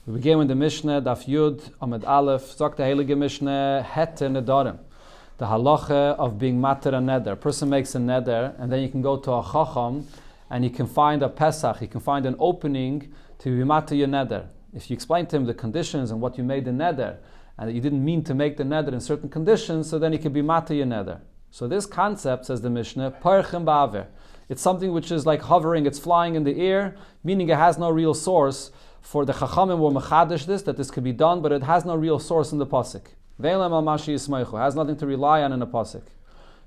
We begin with the Mishnah, Daf Yud, Amud Aleph, sagt the Heilige Mishnah, Hete Nedarim. The halacha of being mater a neder. A person makes a neder, and then you can go to a chacham, and you can find a Pesach, you can find an opening to be mater your neder. If you explain to him the conditions and what you made the neder, and that you didn't mean to make the neder in certain conditions, so then you can be mater your neder. So this concept, says the Mishnah, parchem ba'aver. It's something which is like hovering, it's flying in the air, meaning it has no real source. For the Chachamim were mechadish this, that this could be done, but it has no real source in the pasuk. Ve'elam al mashi yismeichu, has nothing to rely on in the pasuk.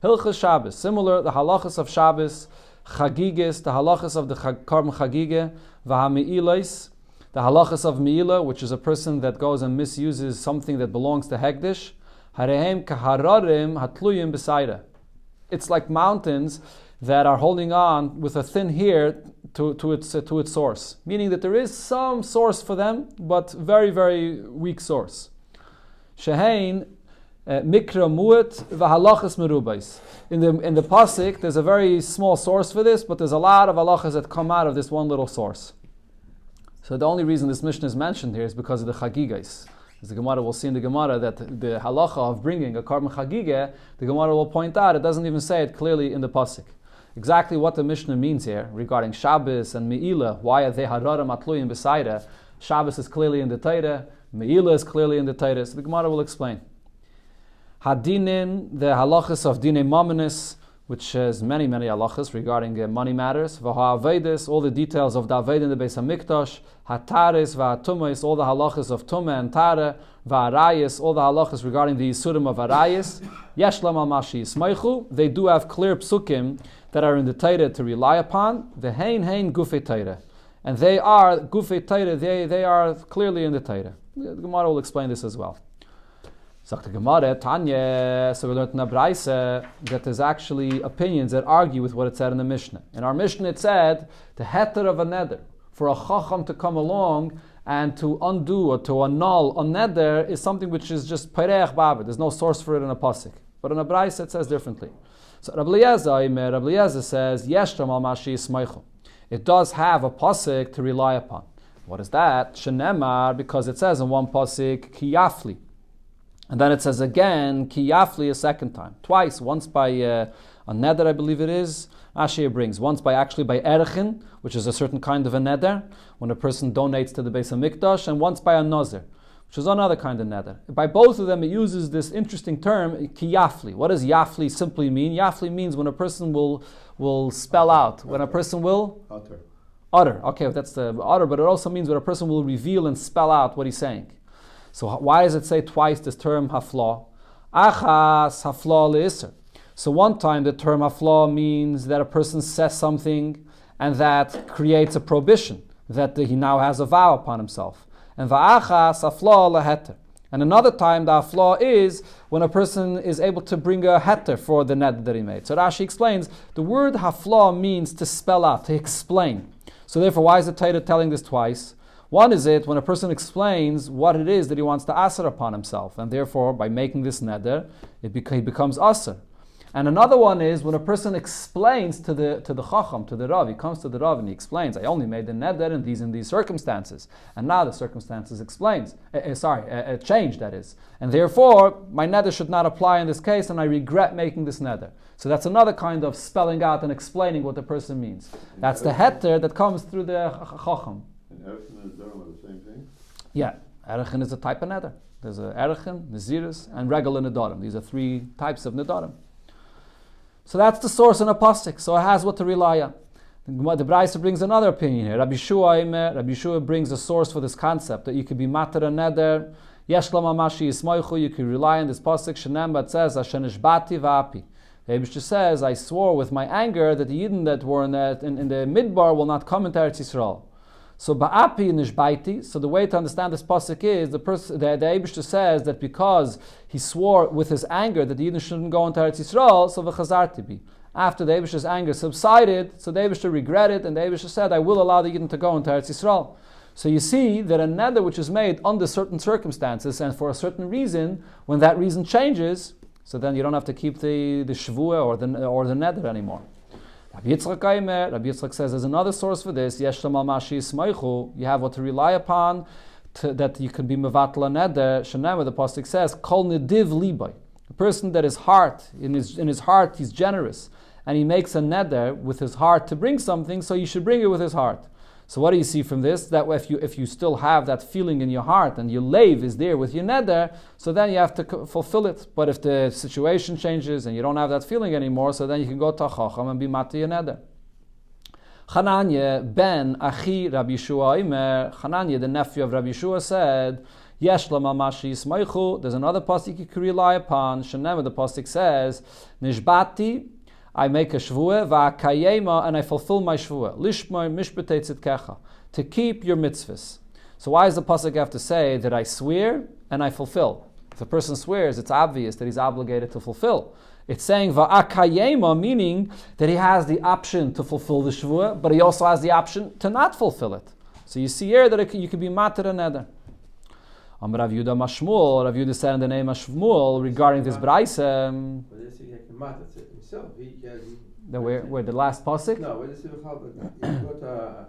Hilchas Shabbos, similar, the halachas of Shabbos, Chagigah, the halachas of the Karm Chagigah, v'hami'ilos, the halachas of Me'ilah, which is a person that goes and misuses something that belongs to Hekdesh, harehem kahararim hatluyim b'saira. It's like mountains that are holding on with a thin hair to its source, meaning that there is some source for them, but very, very weak source. Shehein mikra mu'at v'halachas merubais. In the pasuk, there's a very small source for this, but there's a lot of halachas that come out of this one little source. So the only reason this Mishnah is mentioned here is because of the Chagigahs. As the Gemara will see in the Gemara that the halacha of bringing a Karm Chagigah, the Gemara will point out, it doesn't even say it clearly in the pasuk. Exactly what the Mishnah means here regarding Shabbos and Me'ilah, why are they hararim atluyim b'saira? Shabbos is clearly in the Torah, Me'ilah is clearly in the Torah, so the Gemara will explain. Hadinin, the halachas of Dinei Mamanis, which has many halachas regarding money matters. V'ha'avedis, all the details of the Aved in the Beis HaMikdash. Hataris, v'ha'tumais, all the halachas of Tumah and Tara. V'harayis, all the halachas regarding the Yisurim of Harayis. Yeshlam al-mashi yismeichu, they do have clear psukim that are in the Torah to rely upon. V'hein gufei Torah. And they are, gufei Torah, they are clearly in the Torah. The Gemara will explain this as well. So the Gemara, Tanya, so we learned in the Braise that there's actually opinions that argue with what it said in the Mishnah. In our Mishnah it said, the heter of a neder, for a chacham to come along and to undo or to annul a neder is something which is just pereach b'aver. There's no source for it in a pasuk. But in a Braise it says differently. So Rabbi Eliezer says, Yeshtam al mashi yismeichu. It does have a pasuk to rely upon. What is that? Shenemar, because it says in one pasuk, ki yafli. And then it says again, ki yafli a second time. Twice, once by a neder, I believe it is, Ashir brings. Once by erechin, which is a certain kind of a neder, when a person donates to the Beis HaMikdash, and once by a nazir, which is another kind of neder. By both of them, it uses this interesting term, ki yafli. What does yafli simply mean? Yafli means when a person will spell out. When a person will? Utter. Okay, that's the utter, but it also means when a person will reveal and spell out what he's saying. So why does it say twice this term hafla? Achas hafla le'isr. So one time the term hafla means that a person says something and that creates a prohibition, that he now has a vow upon himself. And va'achas hafla le'heter. And another time the hafla is when a person is able to bring a heter for the neder that he made. So Rashi explains, the word hafla means to spell out, to explain. So therefore, why is the Torah telling this twice? One is it when a person explains what it is that he wants to asr upon himself, and therefore by making this neder, he becomes asr. And another one is when a person explains to the chacham, to the rav, he comes to the rav and he explains, I only made the neder in these circumstances, and now the circumstances changed, that is, and therefore my neder should not apply in this case, and I regret making this neder. So that's another kind of spelling out and explaining what the person means. That's the heter that comes through the chacham. Erechin and Nedarim are the same thing? Yeah, Erechin is a type of neder. There's a Erechin, Naziris, and Regel and Nedarim. These are three types of Nedarim. So that's the source in a pasuk. So it has what to rely on. The Braise brings another opinion here. Rabbi Yeshua brings a source for this concept that you could be mater a neder. Yesh lama mashi yismoichu. You could rely on this pasuk. Shenem, but says Asher nishbati va'api. The Eibishter says, I swore with my anger that the Yidden that were in the Midbar will not come into Eretz Yisrael. So ba'api nishbaiti. So the way to understand this pasuk is the Eibishter says that because he swore with his anger that the Yidden shouldn't go into Eretz Yisrael, so v'chazarti bi. After the Eibishter's anger subsided, so the Eibishter regretted, and the Eibishter said, I will allow the Yidden to go into Eretz Yisrael. So you see that a neder which is made under certain circumstances and for a certain reason, when that reason changes, so then you don't have to keep the shvuah or the neder anymore. Rabbi Yitzchak says there's another source for this. You have what to rely upon that you can be mevatel a neder. Shenema, the pasuk says, kol nediv libay. A person that his heart, in his heart, he's generous, and he makes a neder with his heart to bring something, so you should bring it with his heart. So what do you see from this? That if you still have that feeling in your heart and your leiv is there with your neder, so then you have to fulfill it. But if the situation changes and you don't have that feeling anymore, so then you can go to Chacham and be mati your neder. Hananya ben Achi Rabbi Yeshua Imer, Hananya, the nephew of Rabbi Yeshua, said, Yesh Lamamashi Ismaichu. There's another pasuk you can rely upon. Shenema, the pasuk says, Nishbati, I make a shvuah, va'akayema, and I fulfill my shvuah. Lishma mishpatei tzidkecha, to keep your mitzvahs. So why does the pasuk have to say that I swear and I fulfill? If a person swears, it's obvious that he's obligated to fulfill. It's saying va'akayema, meaning that he has the option to fulfill the shvuah, but he also has the option to not fulfill it. So you see here that you can be matir and neder. Rav Yehuda Mashmuel, Rav Yehuda said in the name of Shmuel regarding this brayse. Where the last pasuk? No, where does it go to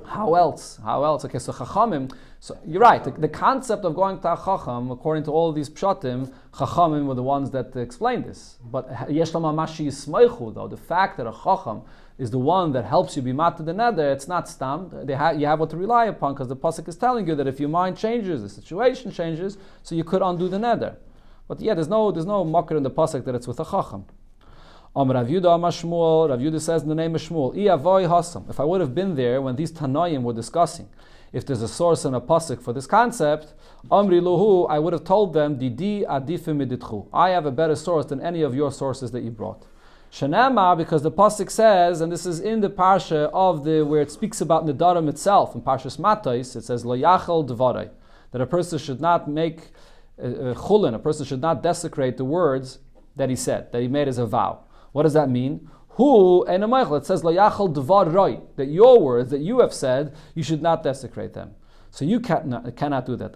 How else? Okay, so Chachamim. So you're right. The concept of going to a Chacham, according to all of these pshatim, Chachamim were the ones that explained this. But Yesh Lamamashi Yismaichu, though, the fact that a Chacham is the one that helps you be matter the neder, it's not stam. You have what to rely upon, because the pasuk is telling you that if your mind changes, the situation changes, so you could undo the neder. But yeah, there's no makar in the pasuk that it's with a Chacham. Rav Yehuda says in the name of Shmuel, if I would have been there when these Tanoim were discussing, if there's a source and a pasuk for this concept, Amri Luhu, I would have told them, Didi adifim miditchu. I have a better source than any of your sources that you brought. Shanama, because the pasuk says, and this is in the parsha of where it speaks about Nedarim itself, in Parshas Matos, it says, Lo yachal dvarai, that a person should not make chulin, a person should not desecrate the words that he said, that he made as a vow. What does that mean? Who and it says lo yachal dvar roi, that your words that you have said, you should not desecrate them. So you cannot do that.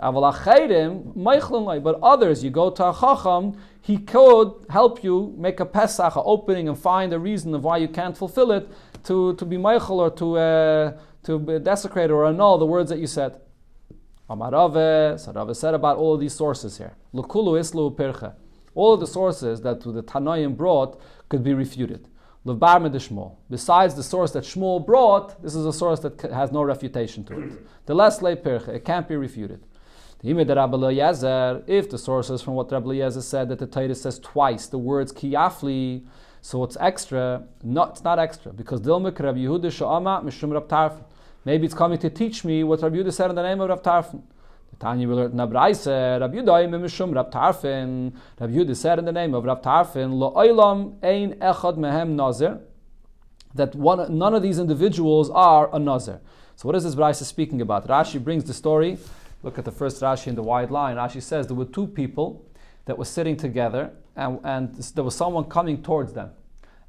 But others, you go to a chacham, he could help you make a pesach, an opening, and find a reason of why you can't fulfill it, to be meichel or to desecrate or annul the words that you said. Amarave, so Rave said about all of these sources here. Lukulu islu perche. All of the sources that the Tanoim brought could be refuted. Besides the source that Shmuel brought, this is a source that has no refutation to it. The less lay perche, it can't be refuted. If the source is from what Rabbi Eliezer said, that the Torah says twice the words kiyafli, so it's extra. No, it's not extra, because Dilmek Rabbi Yehuda Sha'ama Mishum Rab Tarfon. Maybe it's coming to teach me what Rabbi Yehuda said in the name of Rab Tarfon. Tanya will learn in Abraise, Rabbi Yehuda Mishum Rab Tarfon. Rabbi Yehuda said in the name of Rab Tarfon, Lo Olam Ein Echad Mehem Nazir, that none of these individuals are a Nazir. So what is this Braise speaking about? Rashi brings the story. Look at the first Rashi in the wide line. Rashi says there were two people that were sitting together, and there was someone coming towards them.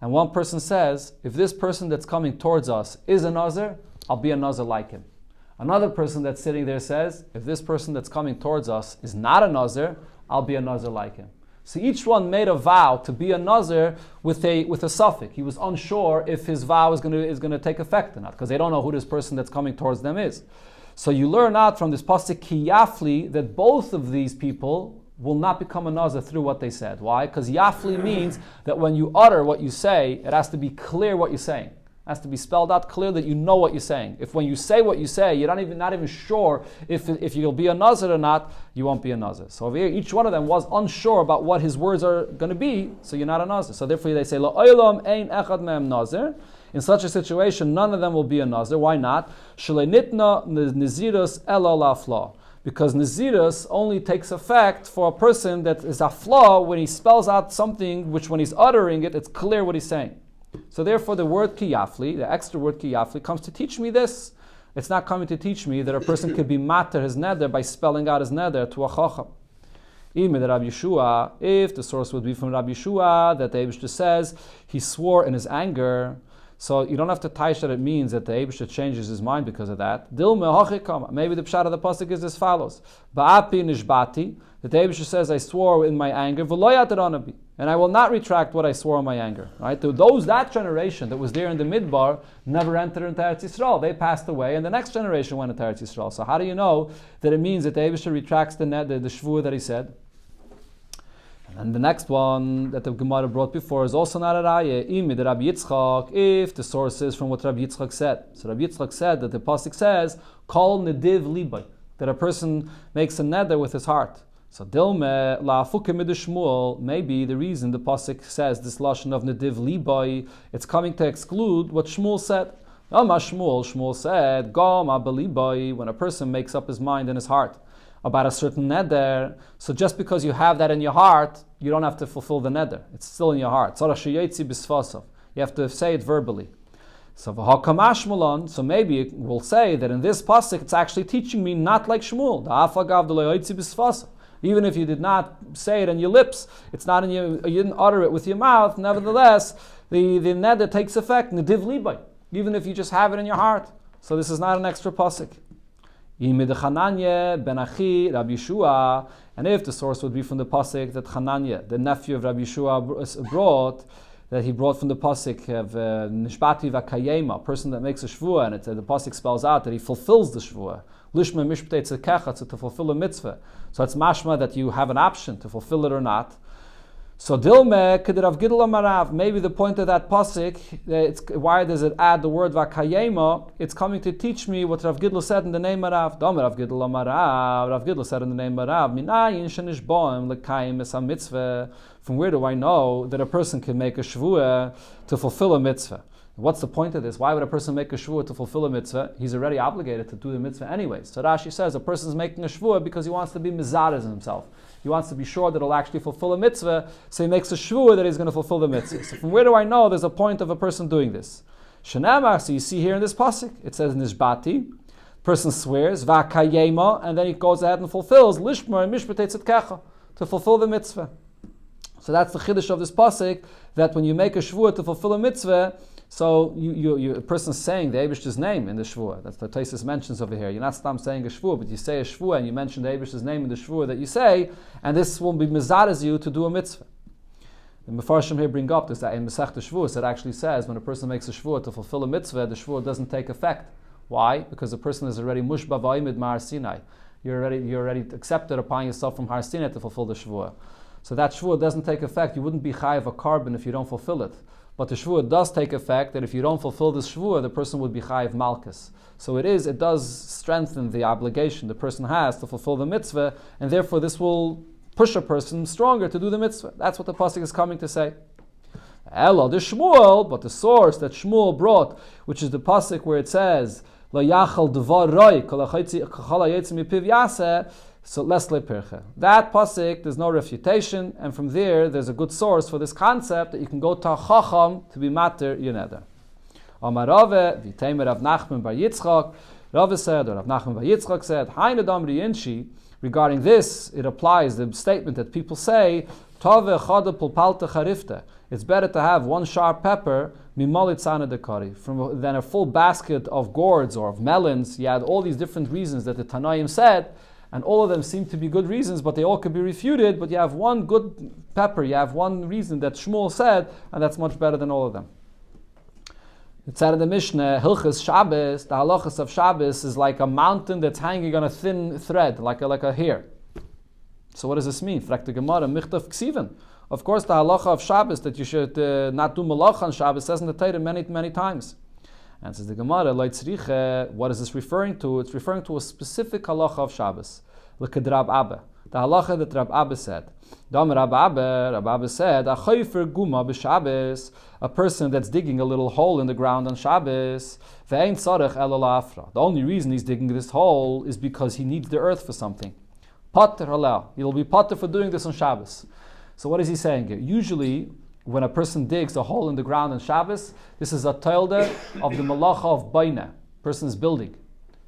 And one person says, if this person that's coming towards us is a Nazir, I'll be a Nazir like him. Another person that's sitting there says, if this person that's coming towards us is not a Nazir, I'll be a Nazir like him. So each one made a vow to be a Nazir with a suffix. He was unsure if his vow is going to take effect or not, because they don't know who this person that's coming towards them is. So you learn out from this pasuk ki yafli that both of these people will not become a Nazir through what they said. Why? Because yafli means that when you utter what you say, it has to be clear what you're saying. It has to be spelled out clear that you know what you're saying. If when you say what you say, you're not even sure if you'll be a Nazir or not, you won't be a Nazir. So over here, each one of them was unsure about what his words are going to be, so you're not a Nazir. So therefore they say, Lo olam ein echad mehem Nazir. In such a situation, none of them will be a Nazir. Why not? Shalei nitna nezirus ela lafla. Because nezirus only takes effect for a person that is a flaw when he spells out something which when he's uttering it, it's clear what he's saying. So therefore the word kiyafli, the extra word kiyafli, comes to teach me this. It's not coming to teach me that a person could be matter his neder by spelling out his neder to a chacham. If the source would be from Rabbi Yeshua, that the Eibishter says he swore in his anger, so you don't have to taish that it means that the Eibishter changes his mind because of that. Maybe the pshat of the pasuk is as follows: Ba'api nishbati, that the Eibishter says, I swore in my anger, and I will not retract what I swore in my anger. Right? That generation that was there in the Midbar never entered into Eretz Yisrael. They passed away, and the next generation went into Eretz Yisrael. So how do you know that it means that the Eibusher retracts the shvuah that he said? And the next one that the Gemara brought before is also not a raya. Imid Rabbi Yitzchak, if the source is from what Rabbi Yitzchak said. So Rabbi Yitzchak said that the pasuk says, "Kol nediv libay," that a person makes a neder with his heart. So Dilme la'afuke mid'Shmuel, maybe the reason the pasuk says this lashon of nediv libay, it's coming to exclude what Shmuel said. Shmuel said, "Gam abelibay," when a person makes up his mind in his heart about a certain neder, so just because you have that in your heart, you don't have to fulfill the neder. It's still in your heart. You have to say it verbally. So maybe we'll say that in this pasuk, it's actually teaching me not like Shmuel. Even if you did not say it in your lips, it's not in you didn't utter it with your mouth, nevertheless, the neder takes effect, nediv libay, even if you just have it in your heart. So this is not an extra pasuk. And if the source would be from the pasuk that Chananya, the nephew of Rabbi Yeshua, brought, that he brought from the pasuk of Nishbati v'Kayema, a person that makes a shvuah, and the pasuk spells out that he fulfills the shvuah. Lishma mishptei tzekechat, to fulfill a mitzvah. So it's mashma that you have an option to fulfill it or not. So Dilme could Rav Gidla Marav. Maybe the point of that pasuk, why does it add the word Vakayema? It's coming to teach me what Rav Gidla said in the name of Rav. Dom Rav Gidla Marav. Rav Gidla said in the name of Rav. Minayin shenish boim lekayim es mitzvah. From where do I know that a person can make a shvuah to fulfill a mitzvah? What's the point of this? Why would a person make a shvuah to fulfill a mitzvah? He's already obligated to do the mitzvah anyways. So Rashi says a person is making a shvuah because he wants to be mizarez in himself. He wants to be sure that he'll actually fulfill a mitzvah, so he makes a shvuah that he's going to fulfill the mitzvah. So from where do I know there's a point of a person doing this? Shenamar, so you see here in this pasuk, it says nishbati, person swears, v'akayema, and then he goes ahead and fulfills, lishmar mishpatei tzedkecha, to fulfill the mitzvah. So that's the chiddush of this pasuk, that when you make a shvuah to fulfill a mitzvah, so a person's saying the Eibishter's name in the shvuah. That's what Taisus mentions over here. You're not saying a shvuah, but you say a shvuah and you mention the Eibishter's name in the shvuah that you say, and this will be mizarez you to do a mitzvah. The Mefarshim here bring up this that in Masechta Shvuos it actually says when a person makes a shvuah to fulfill a mitzvah, the shvuah doesn't take effect. Why? Because the person is already mushba v'ayimid ma'ar Sinai. You're already accepted upon yourself from Har Sinai to fulfill the shvuah. So that shvuah doesn't take effect. You wouldn't be chayav a carbon if you don't fulfill it. But the shvuah does take effect that if you don't fulfill this shvuah, the person would be chayiv malchus. So it does strengthen the obligation the person has to fulfill the mitzvah, and therefore this will push a person stronger to do the mitzvah. That's what the pasuk is coming to say. Elo the Shmuel, but the source that Shmuel brought, which is the pasuk where it says, Lo yachal dvar roi, kol hayetzim mipiv yaseh, so lesle perche. That pasuk, there's no refutation, and from there, there's a good source for this concept that you can go to a chacham to be mater your neder. Amar Rave, v'teimer Rav Nachman bar Yitzchak, Rave said, or Rav Nachman bar Yitzchak said, Hainu damri inshi, regarding this, it applies the statement that people say, Tove chada pulpalta charifte. It's better to have one sharp pepper mimolitzana dekari than a full basket of gourds or of melons. You had all these different reasons that the Tanaim said, and all of them seem to be good reasons, but they all could be refuted. But you have one good pepper, you have one reason that Shmuel said, and that's much better than all of them. It said in the Mishnah, Hilchas Shabbos, the halachas of Shabbos is like a mountain that's hanging on a thin thread, like a hair. So what does this mean? Fragt the Gemara, Michtav Ksiven. Of course, the halacha of Shabbos that you should not do malacha on Shabbos says in the Torah many, many times. And says the Gemara, what is this referring to? It's referring to a specific halacha of Shabbos. Look at Rab Abba. The halacha that Rab Abba said. Rab Abba said, guma b'Shabbos, a person that's digging a little hole in the ground on Shabbos. The only reason he's digging this hole is because he needs the earth for something. Pater halal. He'll be pater for doing this on Shabbos. So what is he saying here? Usually, when a person digs a hole in the ground on Shabbos, this is a tilde of the malacha of baina. Person is building.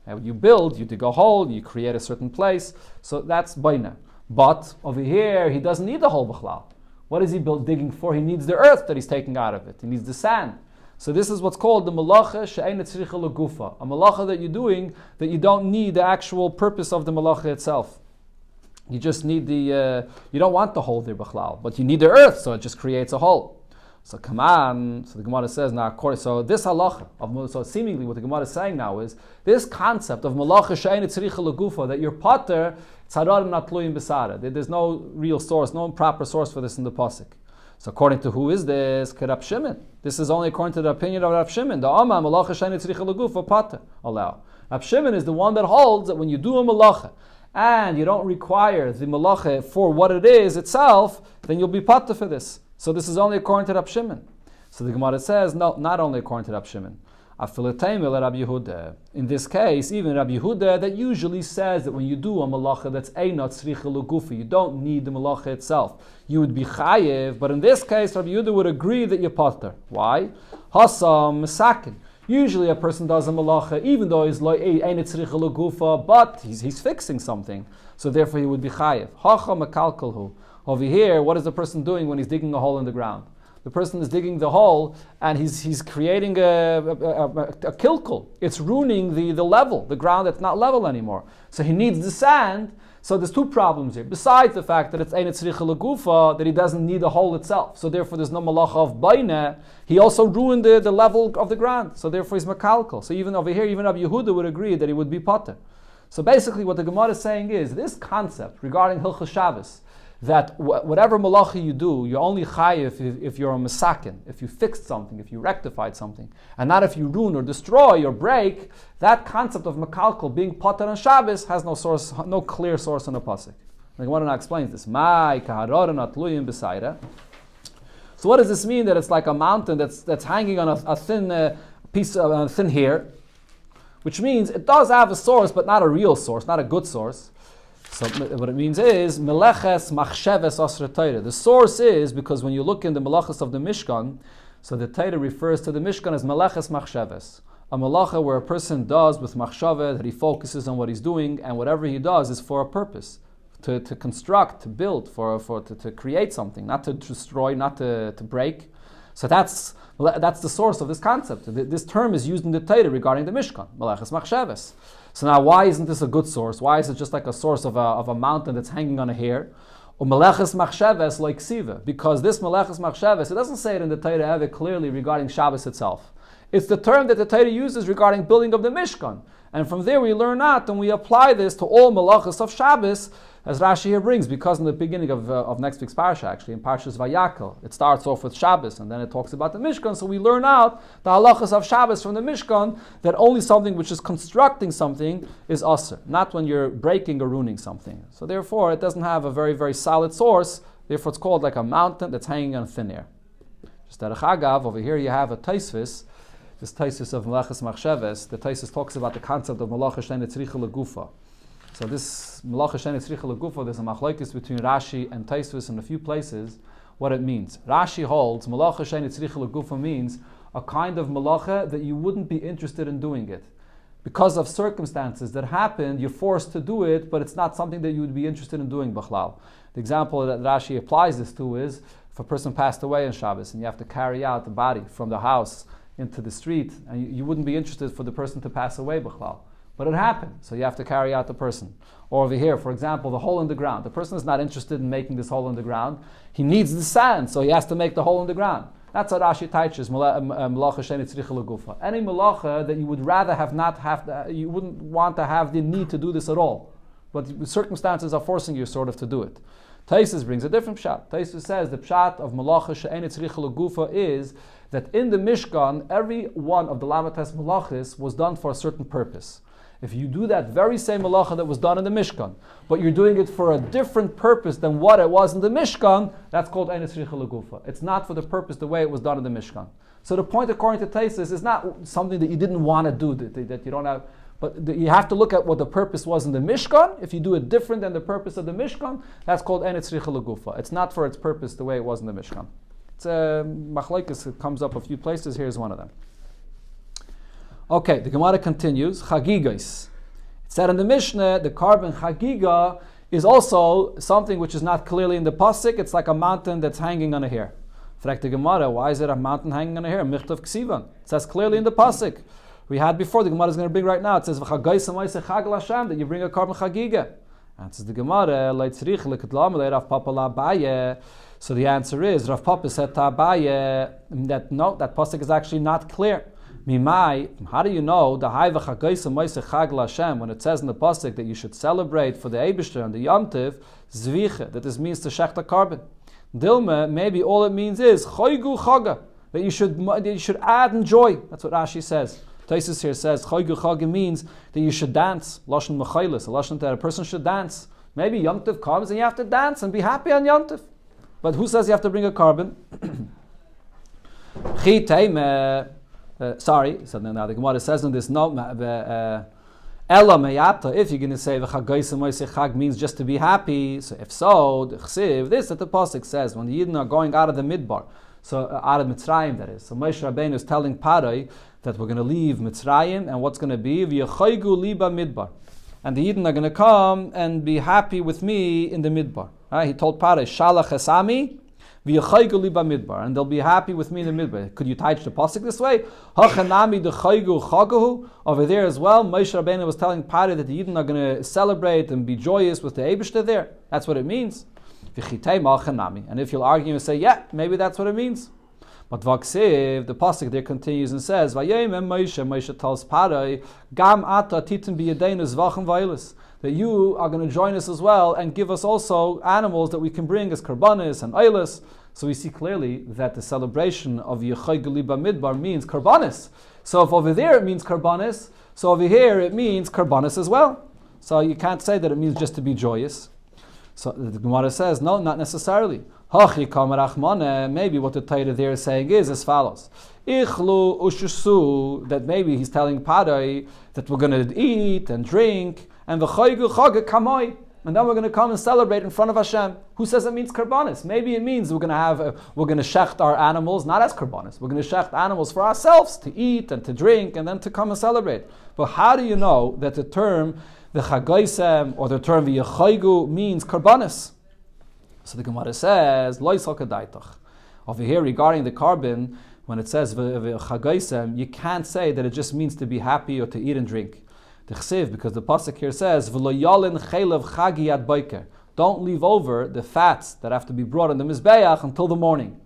And when you build, you dig a hole, you create a certain place. So that's baina. But over here, he doesn't need the hole b'chlal. What is he digging for? He needs the earth that he's taking out of it. He needs the sand. So this is what's called the malacha she'ein tzricha legufa. A malacha that you're doing that you don't need the actual purpose of the malacha itself. You just need you don't want the hole there, b'chlal, but you need the earth, so it just creates a hole. So come on, so the Gemara says now, of course, so this halacha, so seemingly what the Gemara is saying now is, this concept of malacha she'ein tzricha legufa, that your potter, tzararim not tluyim b'sara. There's no real source, no proper source for this in the pasuk. So according to who is this? Rab Shimon. This is only according to the opinion of Rab Shimon. The Amma malacha she'ein tzricha legufa potter allow. Rab Shimon is the one that holds that when you do a malacha, and you don't require the malacha for what it is itself, then you'll be potter for this. So this is only according to Rab Shimon. So the Gemara says, no, not only according to Rab Shimon. In this case, even Rabbi Yehuda, that usually says that when you do a malacha that's einat tzricha l'gufa, you don't need the malacha itself. You would be chayev, but in this case, Rabbi Yehuda would agree that you're potter. Why? Hasam misakin. Usually a person does a malacha, even though he's einat tzricha l'gufa, but he's fixing something. So therefore he would be chayev. Hacha mekalkalhu. Over here, what is the person doing when he's digging a hole in the ground? The person is digging the hole and he's creating a kilkel. It's ruining the level, the ground that's not level anymore. So he needs the sand. So there's two problems here. Besides the fact that it's ein tzricha legufa, that he doesn't need the hole itself. So therefore there's no malacha of baina. He also ruined the level of the ground. So therefore he's makalkal. So even over here, even Rabbi Yehuda would agree that he would be potter. So basically what the Gemara is saying is, this concept regarding Hilchos Shabbos, that whatever malacha you do, you're only chayiv if you're a masakin, if you fixed something, if you rectified something, and not if you ruin or destroy or break. That concept of makalkal being potter on Shabbos has no source, no clear source in the pasuk. The Gemara now explains this. Mai kaharoran atluyim b'saira. So what does this mean? That it's like a mountain that's hanging on a thin piece of a thin hair, which means it does have a source, but not a real source, not a good source. So what it means is meleches machsheves asra Torah. The source is because when you look in the melachas of the Mishkan, so the Torah refers to the Mishkan as meleches machsheves, a melacha where a person does with machshava, that he focuses on what he's doing, and whatever he does is for a purpose, to construct, to build, to create something, not to destroy, not to break. So that's the source of this concept. This term is used in the Torah regarding the Mishkan, meleches machsheves. So now, why isn't this a good source? Why is it just like a source of a mountain that's hanging on a hair? Or meleches machsheves like siva? Because this meleches machsheves, it doesn't say it in the Torah clearly regarding Shabbos itself. It's the term that the Torah uses regarding building of the Mishkan. And from there we learn out and we apply this to all melachos of Shabbos, as Rashi here brings, because in the beginning of next week's parsha, actually, in Parshas Vayakel, it starts off with Shabbos, and then it talks about the Mishkan, so we learn out the halachas of Shabbos from the Mishkan, that only something which is constructing something is asr, not when you're breaking or ruining something. So therefore, it doesn't have a very, very solid source, therefore it's called like a mountain that's hanging on thin air. Just at a Chagav, over here you have a Taisvis, this Taisvis of Meleches Machsheves. The Taisvis talks about the concept of Malacha She'ein tzricha legufa. So this Malacha She'ein tzricha legufa, there's a machlokes between Rashi and Taisvis in a few places, what it means. Rashi holds Malacha She'ein tzricha legufa means a kind of malacha that you wouldn't be interested in doing it. Because of circumstances that happened, you're forced to do it, but it's not something that you would be interested in doing, b'chlal. The example that Rashi applies this to is, if a person passed away on Shabbos and you have to carry out the body from the house into the street, and you wouldn't be interested for the person to pass away, b'chlal. But it happened, so you have to carry out the person. Or over here, for example, the hole in the ground. The person is not interested in making this hole in the ground. He needs the sand, so he has to make the hole in the ground. That's what Rashi teaches, Malacha She'ein tzricha legufa. Any malacha that you would rather you wouldn't want to have the need to do this at all. But circumstances are forcing you sort of to do it. Taisus brings a different pshat. Taisus says the pshat of Malacha She'ein tzricha legufa is that in the Mishkan, every one of the Lamates Malachis was done for a certain purpose. If you do that very same malacha that was done in the Mishkan, but you're doing it for a different purpose than what it was in the Mishkan, that's called ein tzricha legufa. It's not for the purpose the way it was done in the Mishkan. So the point, according to Taisus, is not something that you didn't want to do, that you don't have, but you have to look at what the purpose was in the Mishkan. If you do it different than the purpose of the Mishkan, that's called ein tzricha legufa. It's not for its purpose the way it was in the Mishkan. It's a machlokes. It comes up a few places. Here's one of them. Okay, the Gemara continues. Chagigah. It said in the Mishnah, the carbon Chagigah is also something which is not clearly in the pasuk. It's like a mountain that's hanging on a hair. Fragt the Gemara, why is it a mountain hanging on a hair? Michtav Ksivan. It says clearly in the pasuk. We had before. The Gemara is going to bring right now. It says that you bring a carbon Chagigah. Answers the Gemara, Rav Papa la Abaye. So the answer is, Rav Papa said to Abaye that no, that pasuk is actually not clear. Mimai, how do you know the Haiva Chagaisa Moise Chag Lashem when it says in the pasuk that you should celebrate for the Eibishter and the Yom Tiv, Zviche, that this means to shech the carbon. Dilma, maybe all it means is Choigu Chaga, that you should add and joy. That's what Rashi says. Taisus here says Choigu Chaga means that you should dance. Lashon Mechailis, a lashon that a person should dance. Maybe Yom Tiv comes and you have to dance and be happy on Yom Tiv. But who says you have to bring a carbon? Sorry, so now the Gemara says in this note, Ella meyata, if you're going to say v'chagaisa moisei chag means just to be happy, so if so, the chsiv, this that the pasuk says, when the Yidden are going out of the midbar, so out of Mitzrayim that is. So Moshe Rabbeinu is telling Parai that we're going to leave Mitzrayim, and what's going to be? V'yachaygu liba midbar. And the Yidden are going to come and be happy with me in the midbar. Right? He told Parai, Shalach esami, v'yachaygu liba midbar, and they'll be happy with me in the midbar. Could you teach the pasuk this way? Hachanami d'chaygu chagahu. Over there as well, Moshe Rabbeinu was telling Parai that the Yidden are going to celebrate and be joyous with the Eibishter there. That's what it means. And if you'll argue and say, yeah, maybe that's what it means. But Vaksiv, the pasuk there continues and says, Moshe tells Parai, Gam ata titin b'yadeinu zvachim v'olos, that you are going to join us as well and give us also animals that we can bring as karbanis and oilos. So we see clearly that the celebration of Yechai Galiba Midbar means karbanis. So if over there it means karbanis, so over here it means karbanis as well. So you can't say that it means just to be joyous. So the Gemara says, no, not necessarily. Maybe what the Torah there is saying is as follows. Ichlu ushusu, that maybe he's telling Parai that we're going to eat and drink, and v'chaygu chaga kamoi, and then we're going to come and celebrate in front of Hashem. Who says it means karbanis? Maybe it means we're going to shecht our animals, not as karbanis. We're going to shecht animals for ourselves to eat and to drink, and then to come and celebrate. But how do you know that the term the chagaisem or the term v'yachaygu means karbanis? So the Gemara says, Lo yisal kadaitach. Over here regarding the carbon, when it says v'chagaisem, you can't say that it just means to be happy or to eat and drink. The chsiv, because the pasuk here says, V'lo yalin chelev chagi ad boker. Don't leave over the fats that have to be brought in the mizbeach until the morning.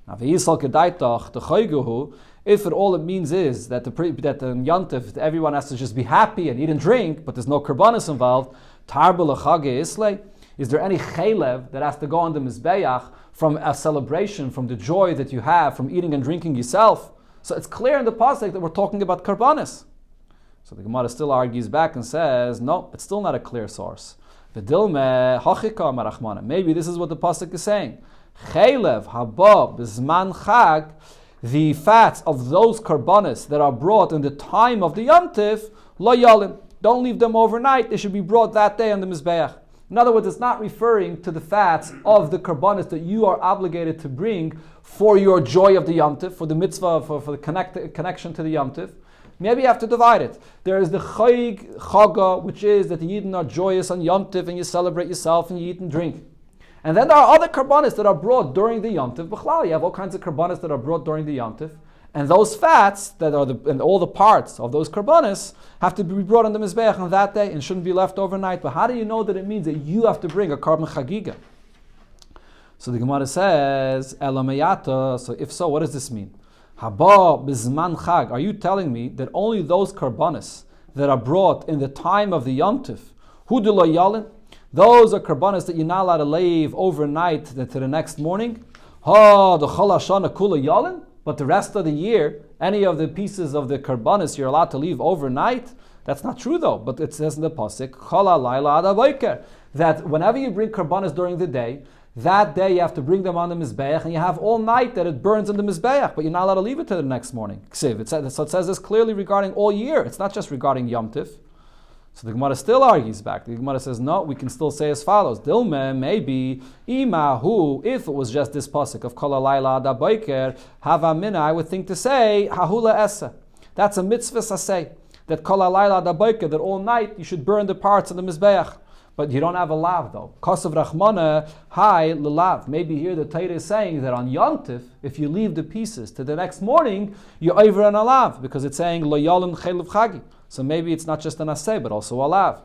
Now v'yisal kadaitach, the chayguhu, if all it means is that the Yantif, everyone has to just be happy and eat and drink, but there's no karbanis involved, Tarbel Chage Islay, is there any chaylev that has to go on the Mizbeach from a celebration, from the joy that you have from eating and drinking yourself? So it's clear in the pasuk that we're talking about karbanis. So the Gemara still argues back and says, no, it's still not a clear source. V'dilme hachika marachmana. Maybe this is what the pasuk is saying. Chaylev haba b'zman chag, the fats of those karbanis that are brought in the time of the Yom Tiv, lo yalim. Don't leave them overnight. They should be brought that day on the Mizbeach. In other words, it's not referring to the fats of the karbanis that you are obligated to bring for your joy of the Yom Tiv, for the mitzvah, for the connection to the Yom Tiv. Maybe you have to divide it. There is the Chagigah, which is that the Yidden are joyous on Yom Tiv and you celebrate yourself and you eat and drink. And then there are other karbanis that are brought during the Yom Tiv. You have all kinds of karbanis that are brought during the Yom Tiv. And those fats that are and all the parts of those karbanis have to be brought on the Mizbeach on that day and shouldn't be left overnight. But how do you know that it means that you have to bring a carbon Chagigah? So the Gemara says, Elamayata. So if so, what does this mean? Haba bizman chag. Are you telling me that only those karbanis that are brought in the time of the Yom Tiv, hu de lo yalin, those are karbanis that you're not allowed to leave overnight to the next morning? Ha, the chol hashana kula yalin? But the rest of the year, any of the pieces of the karbanis you're allowed to leave overnight? That's not true though. But it says in the pasuk, chol halayla ad haboker, that whenever you bring karbanis during the day, that day you have to bring them on the Mizbeach, and you have all night that it burns in the Mizbeach, but you're not allowed to leave it to the next morning. So it says this clearly regarding all year. It's not just regarding Yom Tiv. So the Gemara still argues back. The Gemara says, no, we can still say as follows. Dilme, maybe, imahu, if it was just this pasuk of kol halayla ad haboker, hava mina, I would think to say, hahula esa. That's a mitzvah saseh. That kol halayla ad haboker, that all night you should burn the parts of the Mizbeach. But you don't have a lav though. Kosav rachmana, hi lelav. Maybe here the Torah is saying that on Yom Tiv, if you leave the pieces to the next morning, you're over an alav, because it's saying lo yalim chelev chagi. So maybe it's not just an aseh, but also a lav.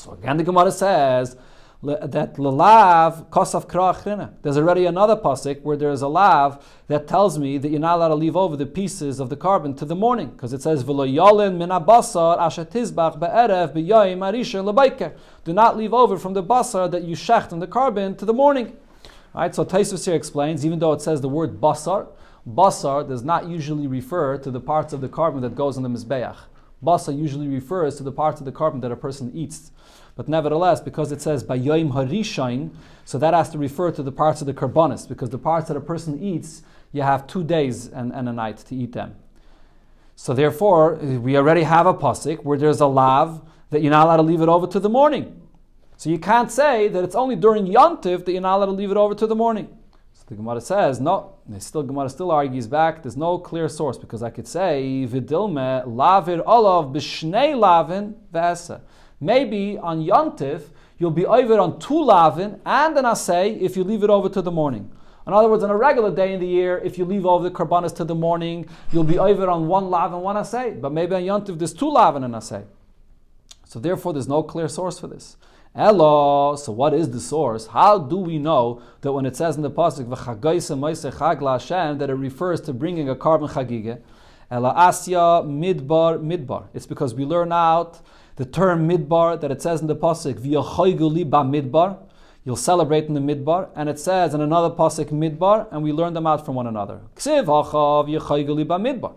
So again, the Gemara says that lelav kosav kra'achrina. There's already another pasuk where there's a lav that tells me that you're not allowed to leave over the pieces of the carbon to the morning, because it says v'lo yolin min habasar asher tizbach be'erev b'yayim arisha lebayker. Do not leave over from the basar that you shecht on the carbon to the morning. Right. So Tosfos here explains, even though it says the word basar does not usually refer to the parts of the carbon that goes on the mizbeach. Basar usually refers to the parts of the carbon that a person eats. But nevertheless, because it says Bayayim Harishain, so that has to refer to the parts of the karbanis, because the parts that a person eats, you have 2 days and a night to eat them. So therefore, we already have a pasuk where there's a lav that you're not allowed to leave it over to the morning. So you can't say that it's only during Yontif that you're not allowed to leave it over to the morning. So the Gemara says, no, Gemara still argues back, there's no clear source, because I could say, Vidilme lavir olav b'shnei lavin v'esa. Maybe on Yontif, you'll be over on 2 lavin and an asay if you leave it over to the morning. In other words, on a regular day in the year, if you leave over the karbanas to the morning, you'll be over on 1 lavin, 1 asay. But maybe on Yontif, there's 2 lavin and asay. So therefore, there's no clear source for this. Elo, so what is the source? How do we know that when it says in the pasuk v'chagaisa moisei chag la'Hashem that it refers to bringing a carbon chagigah? Ela asya midbar. It's because we learn out the term midbar that it says in the pasuk v'yachoygu li ba midbar. You'll celebrate in the midbar, and it says in another pasuk midbar, and we learn them out from one another. Ksiv hachav v'yachoygu li ba midbar.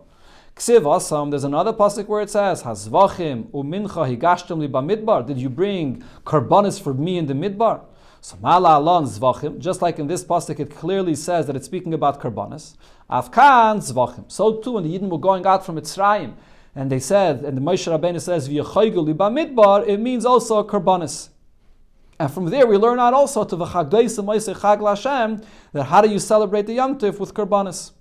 Ksiv asam, there's another pasuk where it says hazvachim umincha higashtem li ba midbar. Did you bring karbanis for me in the midbar? So mala alon zvachim, just like in this pasuk, it clearly says that it's speaking about karbanis. Afkan zvachim. So too, when the Yidden were going out from Mitzrayim, and they said, and the Moshe Rabbeinu says v'yachoygu li ba midbar, it means also karbanis. And from there we learn out also to v'chagaisa moisei chag la'Hashem that how do you celebrate the Yom Tov with karbanis?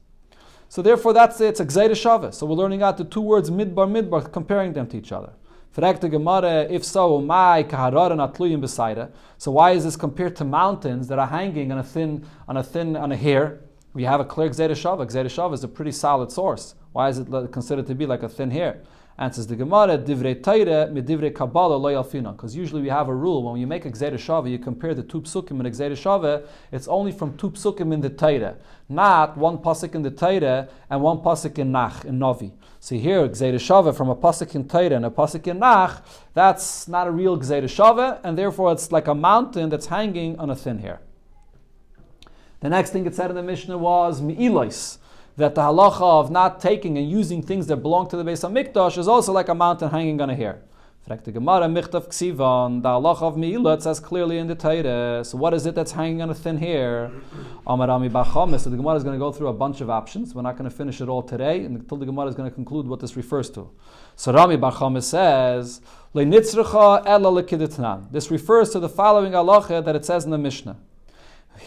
So therefore that's it. It's a gzeira shava. So we're learning out the 2 words midbar, comparing them to each other. Frag the Gemara, if so, my kaharara natluyim b'saida. So why is this compared to mountains that are hanging on a hair? We have a clear gzeira shava. Gzeira shava is a pretty solid source. Why is it considered to be like a thin hair? Answers the Gemara, divrei Torah mi divrei Kabbalah lo yalfina. Because usually we have a rule, when you make a gzeira shava, you compare the 2 psukim in a gzeira shava, it's only from 2 psukim in the Torah, not 1 pasuk in the Torah and 1 pasuk in Nach, in Novi. So here, gzeira shava from a pasuk in Torah and a pasuk in Nach, that's not a real gzeira shava, and therefore it's like a mountain that's hanging on a thin hair. The next thing it said in the Mishnah was mi'ilos, that the halacha of not taking and using things that belong to the Beis HaMikdash is also like a mountain hanging on a hair. Frag the Gemara, michtav ksivan, the halacha of mi'ilah, it says clearly in the Torah. So what is it that's hanging on a thin hair? Amar Rami bar Chama. So the Gemara is going to go through a bunch of options. We're not going to finish it all today until the Gemara is going to conclude what this refers to. So Rami bar Chama says, le'nitzrecha ela lekidetnan. This refers to the following halacha that it says in the Mishnah.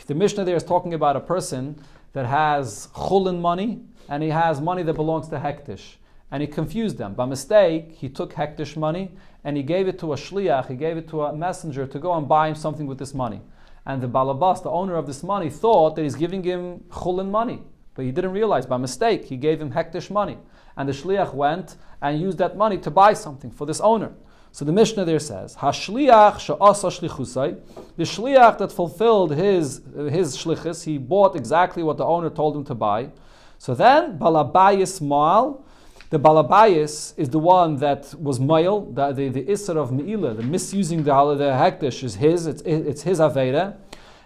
The Mishnah there is talking about a person that has chulin money and he has money that belongs to hektish. And he confused them. By mistake, he took hektish money and he gave it to a shliach, he gave it to a messenger to go and buy him something with this money. And the balabas, the owner of this money, thought that he's giving him chulin money. But he didn't realize, by mistake, he gave him hektish money. And the shliach went and used that money to buy something for this owner. So the Mishnah there says, Hashliach she'asa shlichusai, the shliach that fulfilled his shlichus, he bought exactly what the owner told him to buy. So then, balabayis mal, the balabayis is the one that was male, the isser of me'ilah, the misusing the hektish is his, it's his aveda,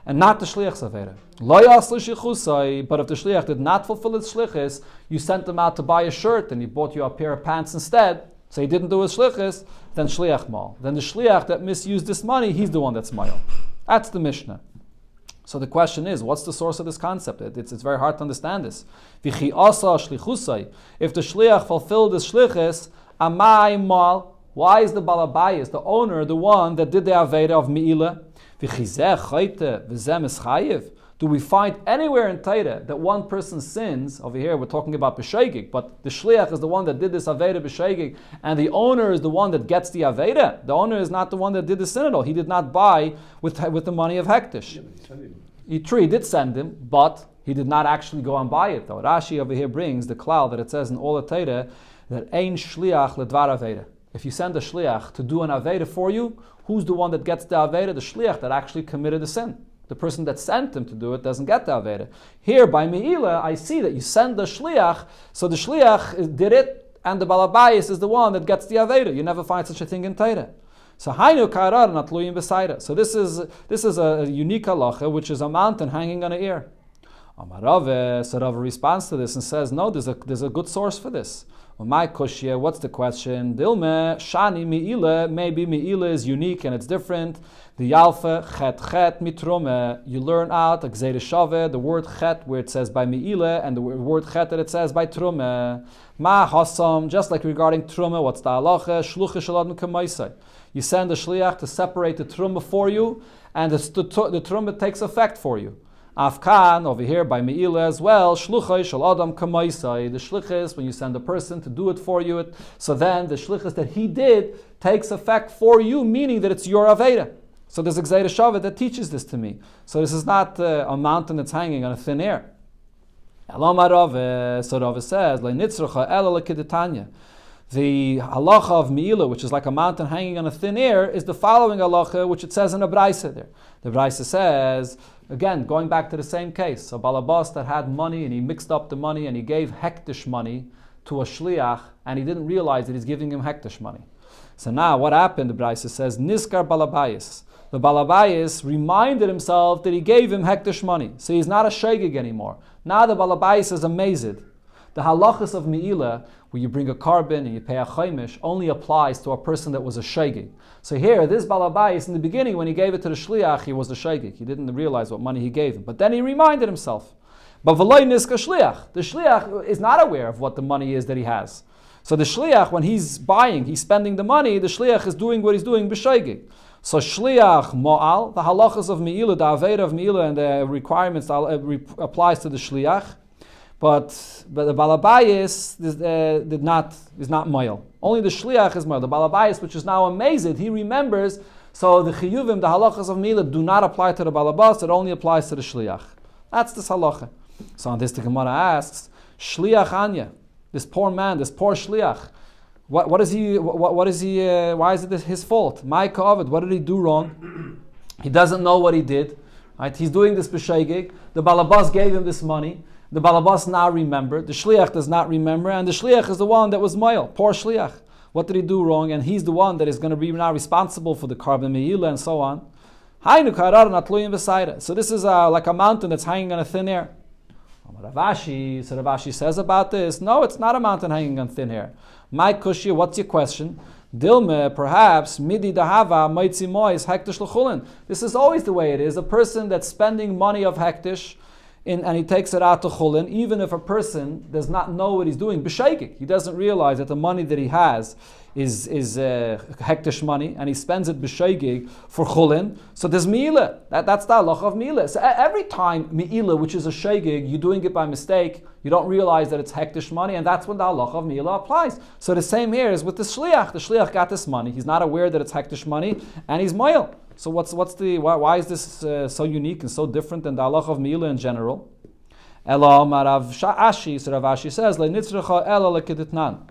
and not the shliach's aveda. Lo yas l'shlichusai, but if the shliach did not fulfill his shlichus, you sent him out to buy a shirt and he bought you a pair of pants instead, so he didn't do his shlichus, then shliach mal. Then the shliach that misused this money, he's the one that's mal. That's the Mishnah. So the question is, what's the source of this concept? It's very hard to understand this. V'chi asa shlichusai. If the shliach fulfilled his shlichus, amai mal. Why is the balabayis, the owner, the one that did the aveda of me'ilah? V'chi zeh chayte v'zeh mischayev. Do we find anywhere in Torah that one person sins? Over here we're talking about b'sheigig, but the shliach is the one that did this aveda b'sheigig, and the owner is the one that gets the aveda. The owner is not the one that did the sin at all. He did not buy with the money of hektish. He did send him, but he did not actually go and buy it though. Rashi over here brings the klal that it says in all the Torah that ein shliach ledvar aveda. If you send a shliach to do an aveda for you, who's the one that gets the aveda? The shliach that actually committed the sin. The person that sent him to do it doesn't get the aveda. Here by Me'ila, I see that you send the shliach, so the shliach did it, and the balabayis is the one that gets the aveda. You never find such a thing in Torah. So hainu karar not luyim b'saira. So this is a unique halacha, which is a mountain hanging on an ear. Amar Rava, so Rava responds to this and says, no, there's a good source for this. My koshia, what's the question? Dilme shani mi'ila, maybe mi'ila is unique and it's different. The yalfa chet mitrome. You learn out gzeira shave, the word chet where it says by mi'ila, and the word chet that it says by trume. Ma hasam, just like regarding trume, what's the halacha? Shlucha shaladm kamaisai. You send a shliach to separate the trume for you, and the trume takes effect for you. Afkan, over here by Me'ila as well, Shluchai Shal Adam Kamaisai. The shlichus, when you send a person to do it for you, so then the shlichus that he did takes effect for you, meaning that it's your Aveda. So there's a Gzeira Shavet that teaches this to me. So this is not a mountain that's hanging on a thin air. So Rava says, the halacha of Me'ila, which is like a mountain hanging on a thin air, is the following halacha, which it says in a Braisa there. The Braisa says, again, going back to the same case, a balabas that had money and he mixed up the money and he gave hektish money to a shliach and he didn't realize that he's giving him hektish money. So now what happened, the Braisa says, Niskar balabayis. The balabayis reminded himself that he gave him hektish money. So he's not a shagig anymore. Now the balabayis is amazed. The halachas of Me'ila, where you bring a carbon and you pay a chaimish, only applies to a person that was a shagig. So here, this balabayis, in the beginning, when he gave it to the shliach, he was a shagig. He didn't realize what money he gave him. But then he reminded himself. But v'loi niska shliach. The shliach is not aware of what the money is that he has. So the shliach, when he's buying, he's spending the money, the shliach is doing what he's doing b'shagig. So shliach mo'al, the halachas of Me'ila, the aveda of Me'ila, and the requirements applies to the shliach. But the balabayis is not moil. Only the shliach is moil. The balabayis, which is now amazed, he remembers. So the chiyuvim, the halachas of Me'ila, do not apply to the balabas. It only applies to the shliach. That's this halacha. So on this, the Gemara asks, shliach anya, this poor man, this poor shliach. What is he? Why is it his fault? My kavod, what did he do wrong? He doesn't know what he did. Right? He's doing this b'shegig. The balabas gave him this money. The balabas now remembered. The shliach does not remember, and the shliach is the one that was moil. Poor shliach. What did he do wrong? And he's the one that is going to be now responsible for the carbon me'ila and so on. So this is like a mountain that's hanging on a thin air. Ravashi, so Ravashi says about this, no, it's not a mountain hanging on thin air. My kushya, what's your question? Dilme, perhaps, midi dahava, maitzi mois, hektish l'chulin. This is always the way it is. A person that's spending money of hektish, and he takes it out to chulin, even if a person does not know what he's doing, b'shaykik. He doesn't realize that the money that he has is hektish money, and he spends it b'shaykik for chulin. So there's mi'ila. That's the halacha of mi'ila. So every time mi'ila, which is a shaygig, you're doing it by mistake, you don't realize that it's hektish money, and that's when the halacha of mi'ila applies. So the same here is with the shliach. The shliach got this money. He's not aware that it's hektish money, and he's moil. So why is this so unique and so different than the halacha of Me'ila in general? Ela Rav Ashi, so Rav Ashi says, le'nitzrecha ela lekiditnan.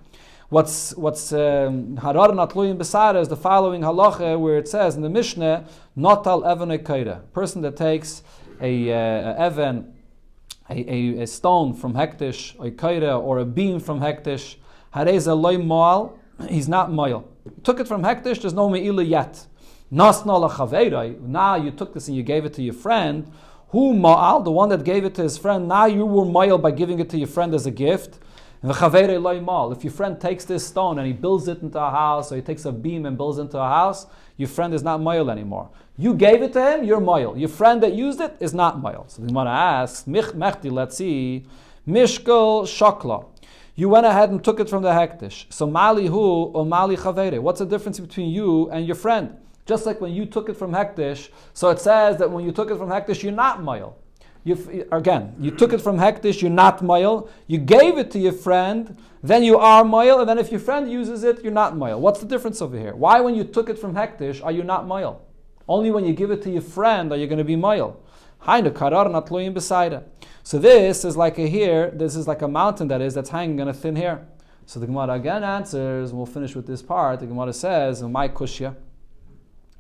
What's harar natluyin besara is the following halacha where it says in the Mishnah, notal even ekeira. Person that takes a stone from hektish, a keira, or a beam from hektish, hareza loy moal, he's not moil. Took it from hektish, there's no Me'ila yet. Now you took this and you gave it to your friend. Who ma'al, the one that gave it to his friend, now you were ma'al by giving it to your friend as a gift. And if your friend takes this stone and he builds it into a house, or he takes a beam and builds it into a house, your friend is not ma'al anymore. You gave it to him, you're ma'al. Your friend that used it is not ma'al. So the Gemara asks, mechti, let's see, mishkel shakla. You went ahead and took it from the hektish. So mali hu or mali chavere. What's the difference between you and your friend? Just like when you took it from hektish, so it says that when you took it from hektish, you're not moil. You took it from hektish, you're not moil. You gave it to your friend, then you are moil, and then if your friend uses it, you're not moil. What's the difference over here? Why when you took it from hektish, are you not moil? Only when you give it to your friend are you going to be moil. So this is like this is like a mountain that's hanging on a thin hair. So the Gemara again answers, and we'll finish with this part. The Gemara says, "My kushya."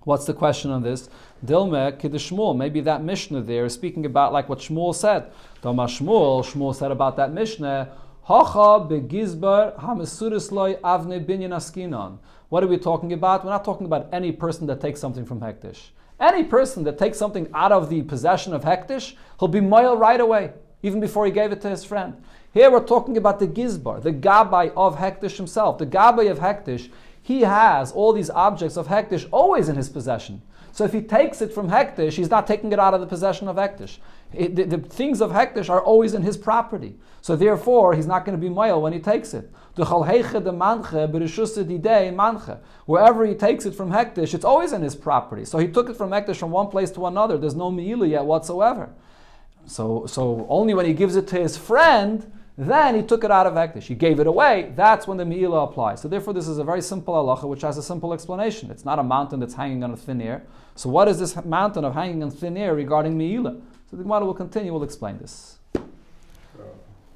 What's the question on this? Dilme Shmuel. Maybe that Mishnah there is speaking about like what Shmuel said. Shmuel said about that Mishnah, Hacha begizbar hamasuris loy avne binyan askinan. What are we talking about? We're not talking about any person that takes something from Hektish. Any person that takes something out of the possession of Hektish, he'll be moil right away, even before he gave it to his friend. Here we're talking about the gizbar, the gabbai of Hektish himself. The gabbai of Hektish, he has all these objects of Hektish always in his possession. So if he takes it from Hektish, he's not taking it out of the possession of Hektish. The things of Hektish are always in his property. So therefore, he's not going to be moil when he takes it. Wherever he takes it from Hektish, it's always in his property. So he took it from Hektish from one place to another. There's no meila yet whatsoever. So only when he gives it to his friend, then he took it out of Hektish. He gave it away. That's when the meila applies. So therefore, this is a very simple halacha which has a simple explanation. It's not a mountain that's hanging on a thin air. So what is this mountain of hanging on thin air regarding meila? So the Gemara will continue. We'll explain this.